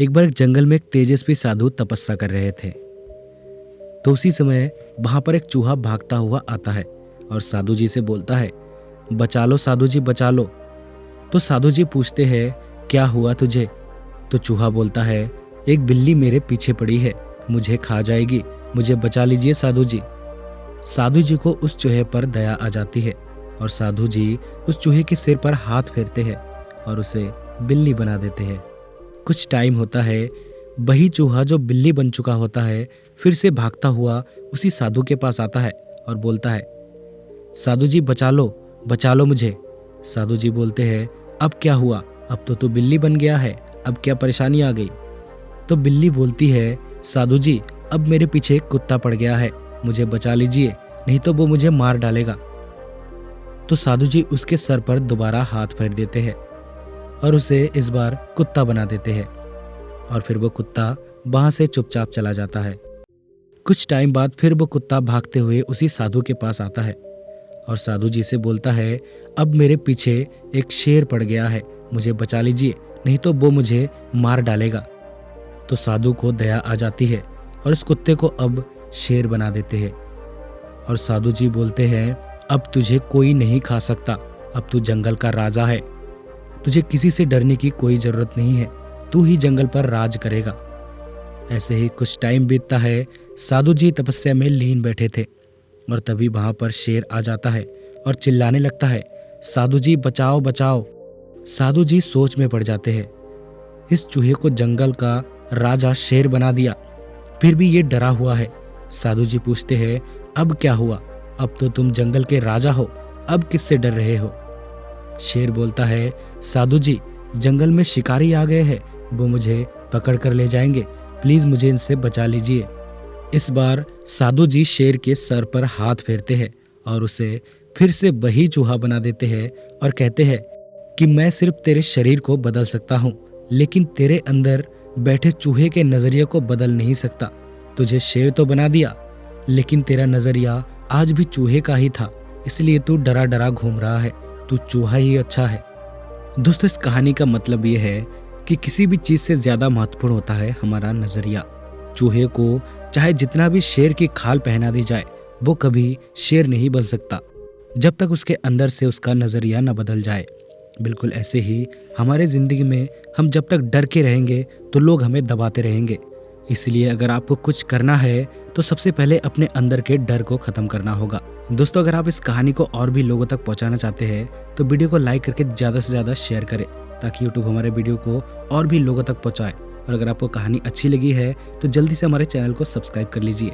एक बार एक जंगल में एक तेजस्वी साधु तपस्या कर रहे थे। तो उसी समय वहां पर एक चूहा भागता हुआ आता है और साधु जी से बोलता है, बचा लो साधु जी, बचा लो। तो साधु जी पूछते हैं, क्या हुआ तुझे? तो चूहा बोलता है, एक बिल्ली मेरे पीछे पड़ी है, मुझे खा जाएगी, मुझे बचा लीजिए साधु जी। साधु जी को उस चूहे पर दया आ जाती है और साधु जी उस चूहे के सिर पर हाथ फेरते हैं और उसे बिल्ली बना देते हैं। कुछ टाइम होता है, वही चूहा जो बिल्ली बन चुका होता है फिर से भागता हुआ उसी साधु के पास आता है और बोलता है, साधु जी बचा लो मुझे। साधु जी बोलते हैं, अब क्या हुआ? अब तो तू बिल्ली बन गया है, अब क्या परेशानी आ गई? तो बिल्ली बोलती है, साधु जी अब मेरे पीछे एक कुत्ता पड़ गया है, मुझे बचा लीजिए, नहीं तो वो मुझे मार डालेगा। तो साधु जी उसके सर पर दोबारा हाथ फेर देते हैं और उसे इस बार कुत्ता बना देते हैं और फिर वो कुत्ता वहां से चुपचाप चला जाता है। कुछ टाइम बाद फिर वो कुत्ता भागते हुए उसी साधु के पास आता है और साधु जी से बोलता है, अब मेरे पीछे एक शेर पड़ गया है, मुझे बचा लीजिए, नहीं तो वो मुझे मार डालेगा। तो साधु को दया आ जाती है और इस कुत्ते को अब शेर बना देते हैं और साधु जी बोलते हैं, अब तुझे कोई नहीं खा सकता, अब तू जंगल का राजा है, तुझे किसी से डरने की कोई जरूरत नहीं है, तू ही जंगल पर राज करेगा। ऐसे ही कुछ टाइम बीतता है, साधु जी तपस्या में लीन बैठे थे और तभी वहां पर शेर आ जाता है और चिल्लाने लगता है, साधु जी बचाओ बचाओ। साधु जी सोच में पड़ जाते हैं, इस चूहे को जंगल का राजा शेर बना दिया, फिर भी ये डरा हुआ है। साधु जी पूछते हैं, अब क्या हुआ? अब तो तुम जंगल के राजा हो, अब किससे डर रहे हो? शेर बोलता है, साधु जी जंगल में शिकारी आ गए हैं, वो मुझे पकड़ कर ले जाएंगे, प्लीज मुझे इनसे बचा लीजिए। इस बार साधु जी शेर के सर पर हाथ फेरते हैं और उसे फिर से वही चूहा बना देते हैं और कहते हैं कि मैं सिर्फ तेरे शरीर को बदल सकता हूँ, लेकिन तेरे अंदर बैठे चूहे के नजरिए को बदल नहीं सकता। तुझे शेर तो बना दिया, लेकिन तेरा नजरिया आज भी चूहे का ही था, इसलिए तू डरा डरा घूम रहा है, तू चूहा ही अच्छा है। दोस्तों, इस कहानी का मतलब ये है कि किसी भी चीज से ज्यादा महत्वपूर्ण होता है हमारा नजरिया। चूहे को चाहे जितना भी शेर की खाल पहना दी जाए, वो कभी शेर नहीं बन सकता जब तक उसके अंदर से उसका नजरिया न बदल जाए। बिल्कुल ऐसे ही हमारे जिंदगी में हम जब तक डर के रहेंगे तो लोग हमें दबाते रहेंगे। इसलिए अगर आपको कुछ करना है तो सबसे पहले अपने अंदर के डर को खत्म करना होगा। दोस्तों, अगर आप इस कहानी को और भी लोगों तक पहुंचाना चाहते हैं तो वीडियो को लाइक करके ज़्यादा से ज़्यादा शेयर करें, ताकि यूट्यूब हमारे वीडियो को और भी लोगों तक पहुंचाए। और अगर आपको कहानी अच्छी लगी है तो जल्दी से हमारे चैनल को सब्सक्राइब कर लीजिए।